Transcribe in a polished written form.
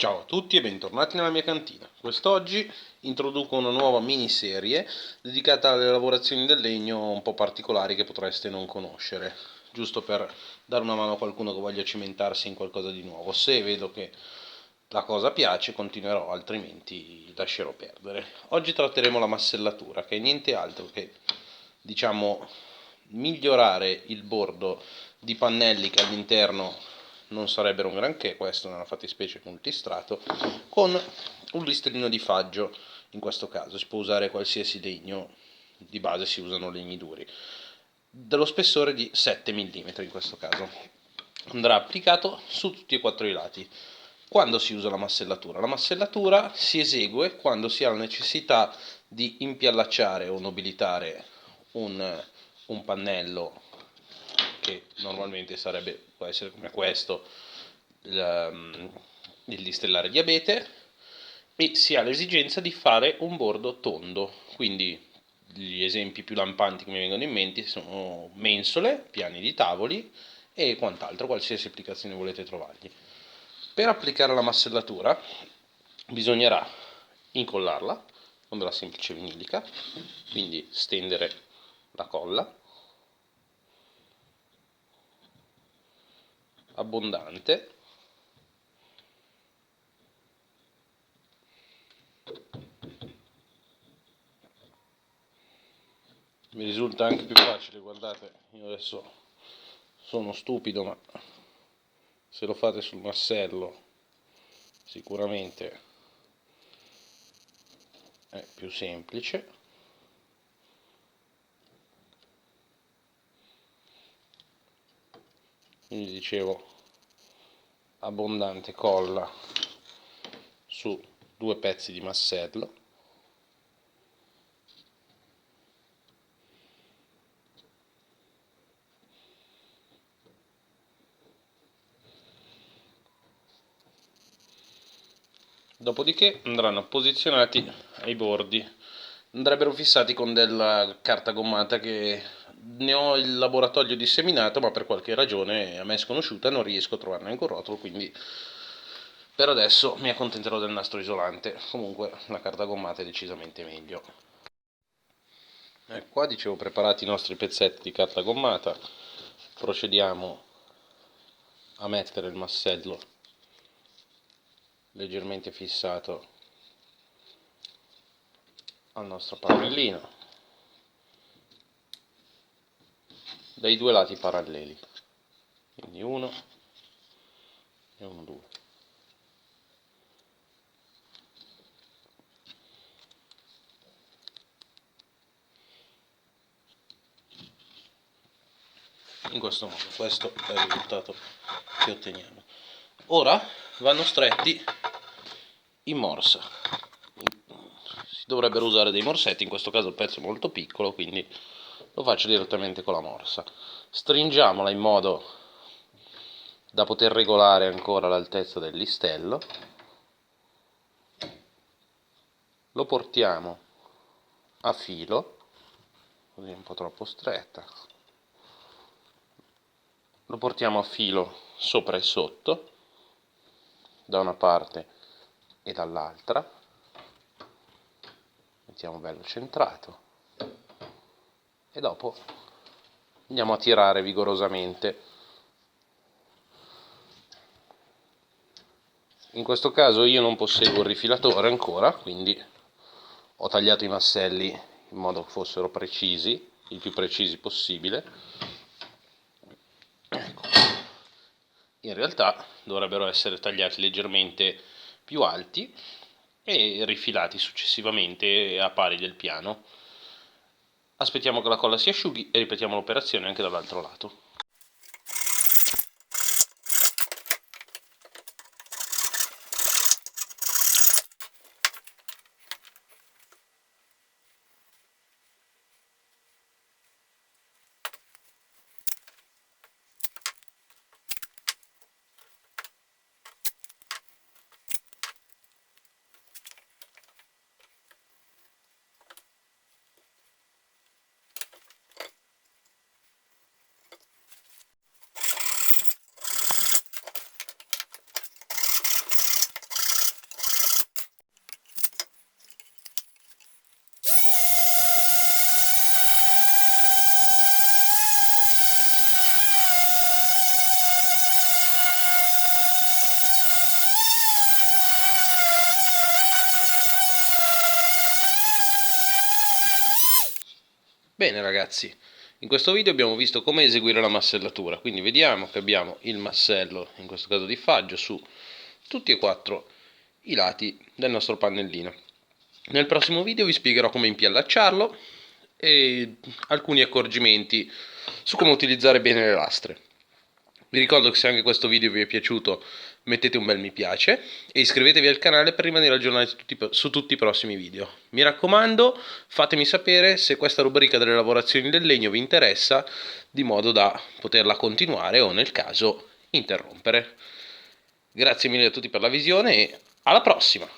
Ciao a tutti e bentornati nella mia cantina. Quest'oggi introduco una nuova miniserie dedicata alle lavorazioni del legno un po' particolari che potreste non conoscere, giusto per dare una mano a qualcuno che voglia cimentarsi in qualcosa di nuovo. Se vedo che la cosa piace continuerò, altrimenti lascerò perdere. Oggi tratteremo la massellatura, che è niente altro che, diciamo, migliorare il bordo di pannelli che all'interno non sarebbero un granché, questo nella fattispecie multistrato, con un listrino di faggio. In questo caso si può usare qualsiasi legno, di base si usano legni duri, dello spessore di 7 mm in questo caso. Andrà applicato su tutti e quattro i lati. Quando si usa la massellatura? La massellatura si esegue quando si ha la necessità di impiallacciare o nobilitare un pannello che normalmente può essere come questo, il listellare di abete, e si ha l'esigenza di fare un bordo tondo. Quindi gli esempi più lampanti che mi vengono in mente sono mensole, piani di tavoli e quant'altro, qualsiasi applicazione volete trovargli. Per applicare la massellatura bisognerà incollarla con della semplice vinilica, quindi stendere la colla abbondante, mi risulta anche più facile, guardate, io adesso sono stupido, ma se lo fate sul massello sicuramente è più semplice. Quindi dicevo, abbondante colla su due pezzi di massello, dopodiché andranno posizionati ai bordi, andrebbero fissati con della carta gommata che ne ho il laboratorio disseminato, ma per qualche ragione a me sconosciuta non riesco a trovarne anche un rotolo, quindi per adesso mi accontenterò del nastro isolante. Comunque la carta gommata è decisamente meglio. Qua dicevo preparati i nostri pezzetti di carta gommata, procediamo a mettere il massello leggermente fissato al nostro pannellino dai due lati paralleli, quindi uno e uno, due. In questo modo, questo è il risultato che otteniamo. Ora vanno stretti in morsa. Si dovrebbero usare dei morsetti, in questo caso il pezzo è molto piccolo, quindi lo faccio direttamente con la morsa. Stringiamola in modo da poter regolare ancora l'altezza del listello. Lo portiamo a filo, così è un po' troppo stretta. Lo portiamo a filo sopra e sotto, da una parte e dall'altra, mettiamo bello centrato e dopo andiamo a tirare vigorosamente. In questo caso io non posseggo il rifilatore ancora, quindi ho tagliato i masselli in modo che fossero precisi, il più precisi possibile. Ecco. In realtà dovrebbero essere tagliati leggermente più alti e rifilati successivamente a pari del piano. Aspettiamo che la colla si asciughi e ripetiamo l'operazione anche dall'altro lato. Bene ragazzi, in questo video abbiamo visto come eseguire la massellatura, quindi vediamo che abbiamo il massello, in questo caso di faggio, su tutti e quattro i lati del nostro pannellino. Nel prossimo video vi spiegherò come impiallacciarlo e alcuni accorgimenti su come utilizzare bene le lastre. Vi ricordo che se anche questo video vi è piaciuto mettete un bel mi piace e iscrivetevi al canale per rimanere aggiornati su tutti i prossimi video. Mi raccomando, fatemi sapere se questa rubrica delle lavorazioni del legno vi interessa, di modo da poterla continuare o nel caso interrompere. Grazie mille a tutti per la visione e alla prossima!